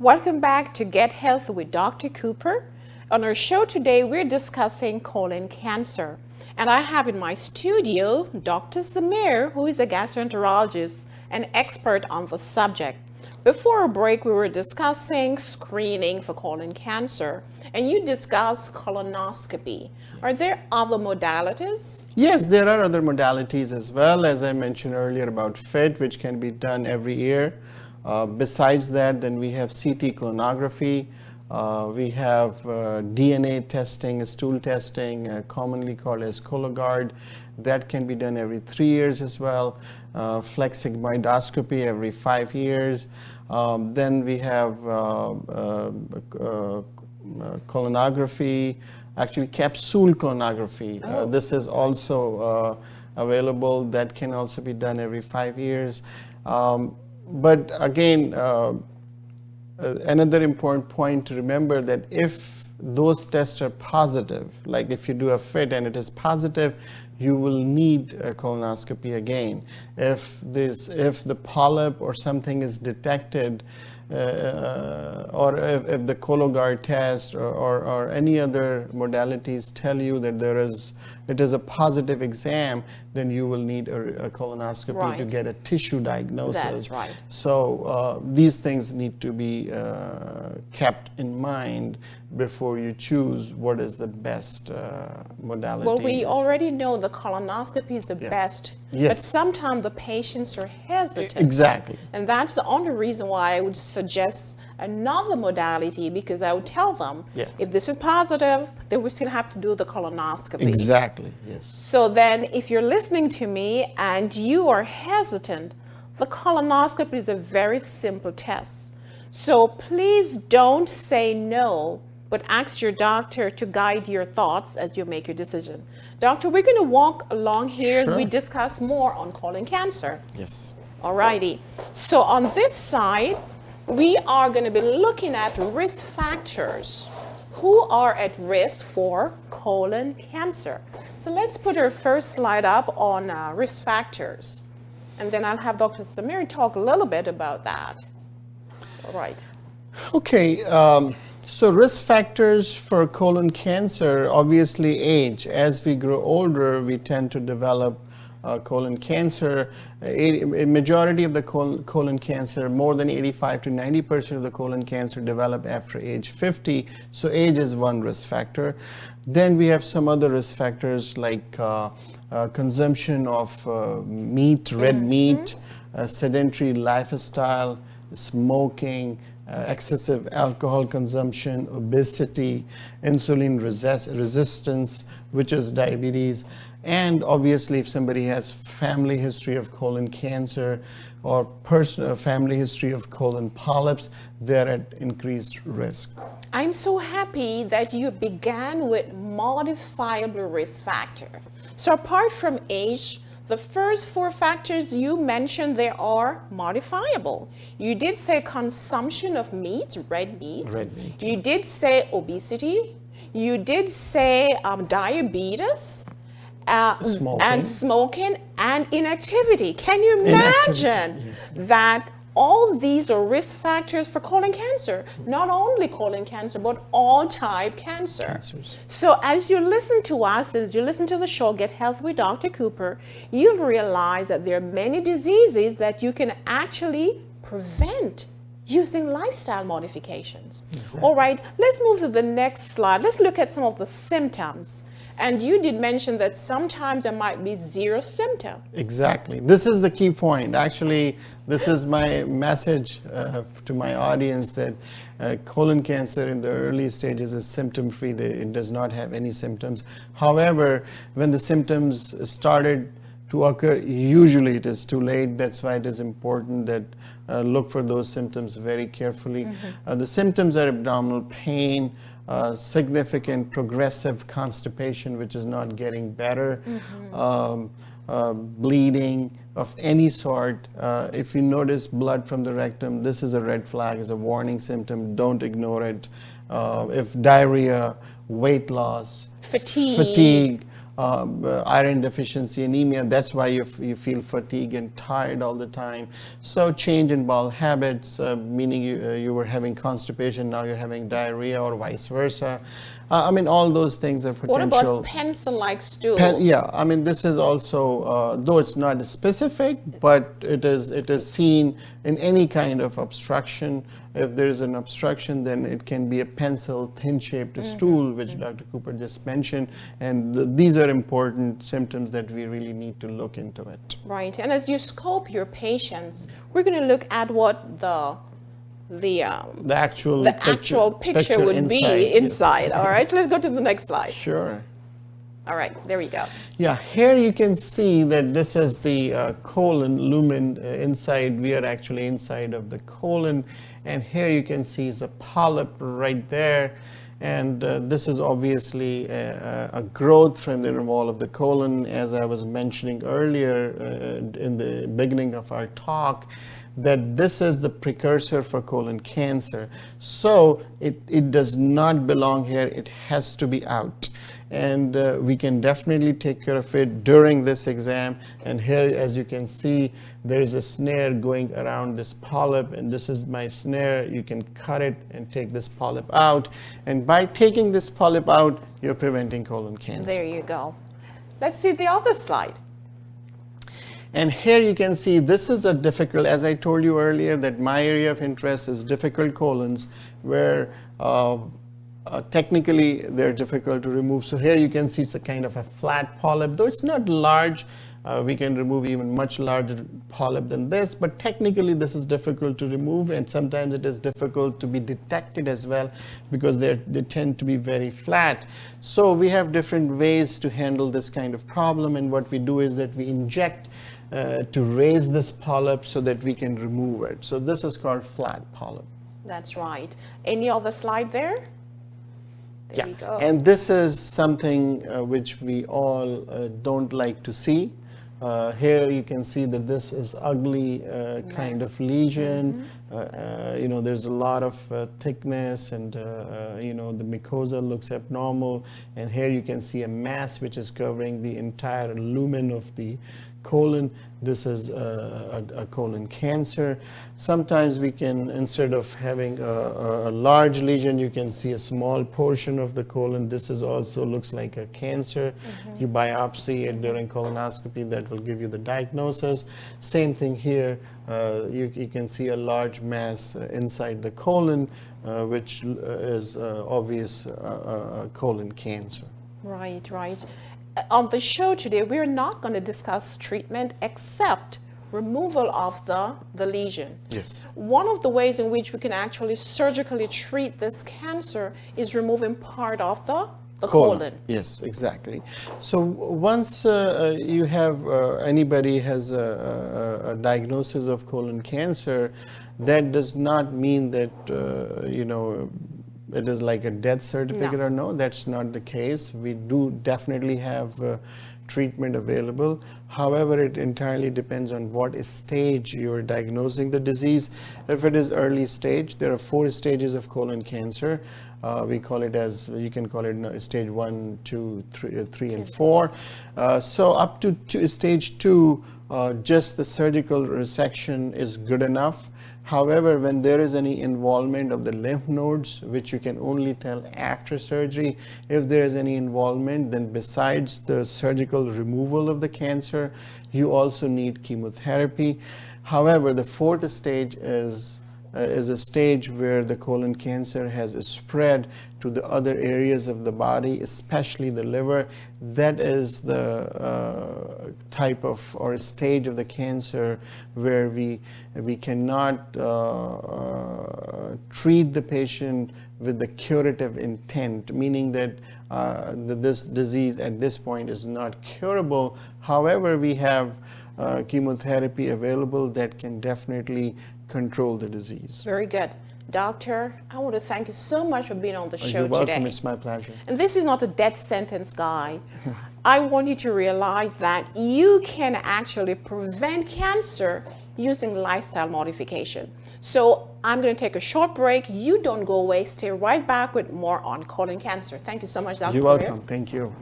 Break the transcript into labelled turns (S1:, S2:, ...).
S1: Welcome back to Get Healthy with Dr. Cooper. On our show today, we're discussing colon cancer. And I have in my studio Dr. Samir, who is a gastroenterologist and expert on the subject. Before a break, we were discussing screening for colon cancer, and you discussed colonoscopy. Are there other modalities?
S2: Yes, there are other modalities as well, as I mentioned earlier about FIT, which can be done every year. Besides that, then we have CT colonoscopy. We have DNA testing, stool testing, commonly called as Cologuard. That can be done every 3 years as well. Flex sigmoidoscopy every 5 years. Then we have colonography, actually capsule colonography. This is also available. That can also be done every 5 years. But again, another important point to remember that if those tests are positive, like if you do a FIT and it is positive, you will need a colonoscopy again. If the polyp or something is detected, or if the Cologuard test or any other modalities tell you that it is a positive exam, then you will need a colonoscopy to get a tissue diagnosis.
S1: That's right.
S2: So these things need to be kept in mind before you choose what is the best modality.
S1: Well, we already know the colonoscopy is the best,
S2: Yes.
S1: but sometimes the patients are hesitant.
S2: Exactly.
S1: And that's the only reason why I would suggest another modality, because I would tell them, if this is positive, then we still have to do the colonoscopy.
S2: Exactly, yes.
S1: So then if you're listening to me and you are hesitant, the colonoscopy is a very simple test. So please don't say no, but ask your doctor to guide your thoughts as you make your decision. Doctor, we're going to walk along here and we discuss more on colon cancer.
S2: Yes.
S1: Alrighty. So on this side, we are going to be looking at risk factors. Who are at risk for colon cancer? So let's put our first slide up on risk factors. And then I'll have Dr. Samir talk a little bit about that. All right.
S2: Okay. So risk factors for colon cancer, obviously age. As we grow older, we tend to develop colon cancer. A majority of the colon cancer, more than 85 to 90% of the colon cancer develop after age 50. So age is one risk factor. Then we have some other risk factors like consumption of meat, red meat, sedentary lifestyle, smoking, excessive alcohol consumption, obesity, insulin resistance, which is diabetes, and obviously if somebody has family history of colon cancer or personal family history of colon polyps, they're at increased risk.
S1: I'm so happy that you began with modifiable risk factor. So apart from age, the first 4 factors you mentioned, they are modifiable. You did say consumption of meat, red meat.
S2: Red meat.
S1: You did say obesity. You did say diabetes. Smoking and inactivity. Can you imagine that all these are risk factors for colon cancer? Not only colon cancer, but all type cancers. So as you listen to us, as you listen to the show, Get Healthy with Dr. Cooper, you'll realize that there are many diseases that you can actually prevent using lifestyle modifications. Exactly. All right, let's move to the next slide. Let's look at some of the symptoms. And you did mention that sometimes there might be 0 symptom.
S2: Exactly. This is the key point. Actually, this is my message to my audience that colon cancer in the early stages is symptom-free. It does not have any symptoms. However, when the symptoms started to occur, usually it is too late. That's why it is important that look for those symptoms very carefully. The symptoms are abdominal pain, significant progressive constipation, which is not getting better, bleeding of any sort. If you notice blood from the rectum, this is a red flag, is a warning symptom. Don't ignore it. If diarrhea, weight loss, fatigue, iron deficiency, anemia. That's why you feel fatigue and tired all the time. So change in bowel habits, meaning you were having constipation, now you're having diarrhea, or vice versa. I mean, all those things are potential.
S1: What about pencil-like stool?
S2: Yeah, I mean, this is also, though it's not specific, but it is seen in any kind of obstruction. If there is an obstruction, then it can be a pencil, thin-shaped stool, which Dr. Cooper just mentioned, and these are important symptoms that we really need to look into it.
S1: Right, and as you scope your patients, we're going to look at what the actual picture would be inside. All right, so let's go to the next slide.
S2: Sure.
S1: All right, there we go.
S2: Yeah, here you can see that this is the colon lumen inside. We are actually inside of the colon, and here you can see is a polyp right there. And this is obviously a growth from the wall of the colon, as I was mentioning earlier in the beginning of our talk, that this is the precursor for colon cancer. So it does not belong here, it has to be out. And we can definitely take care of it during this exam. And here, as you can see, there is a snare going around this polyp, and this is my snare. You can cut it and take this polyp out. And by taking this polyp out, you're preventing colon cancer.
S1: There you go. Let's see the other slide.
S2: And here you can see this is a difficult, as I told you earlier, that my area of interest is difficult colons, where technically they're difficult to remove. So here you can see it's a kind of a flat polyp, though it's not large. We can remove even much larger polyp than this, but technically this is difficult to remove, and sometimes it is difficult to be detected as well, because they tend to be very flat. So we have different ways to handle this kind of problem, and what we do is that we inject to raise this polyp so that we can remove it. So this is called flat polyp.
S1: That's right. Any other slide there? There we go.
S2: And this is something which we all don't like to see. Here you can see that this is ugly kind of lesion. You know, there's a lot of thickness, and you know, the mucosa looks abnormal. And here you can see a mass which is covering the entire lumen of the colon. This is a colon cancer. Sometimes we can, instead of having a large lesion, you can see a small portion of the colon. This is also looks like a cancer. You biopsy it during colonoscopy, that will give you the diagnosis. Same thing here. You can see a large mass inside the colon, which is obvious colon cancer.
S1: Right, right. On the show today, we're not going to discuss treatment except removal of the lesion.
S2: Yes.
S1: One of the ways in which we can actually surgically treat this cancer is removing part of the colon.
S2: Yes, exactly. So once you have anybody has a diagnosis of colon cancer, that does not mean that you know, it is like a death certificate. Or no, that's not the case. We do definitely have treatment available. However, it entirely depends on what stage you're diagnosing the disease. If it is early stage, there are 4 stages of colon cancer. We call it as, you can call it stage 1, 2, 3 and 4. So up to stage 2, just the surgical resection is good enough. However, when there is any involvement of the lymph nodes, which you can only tell after surgery, if there is any involvement, then besides the surgical removal of the cancer, you also need chemotherapy. However, the 4th stage is a stage where the colon cancer has spread to the other areas of the body, especially the liver. That is the type of or stage of the cancer where we cannot treat the patient with the curative intent, meaning that this disease at this point is not curable. However, we have chemotherapy available that can definitely control the disease.
S1: Very good. Doctor, I want to thank you so much for being on the show
S2: You're welcome.
S1: today.
S2: It's my pleasure.
S1: And this is not a death sentence guide. I want you to realize that you can actually prevent cancer using lifestyle modification. So I'm going to take a short break. You don't go away. Stay right back with more on colon cancer. Thank you so much, Dr.
S2: You're welcome. Thank you.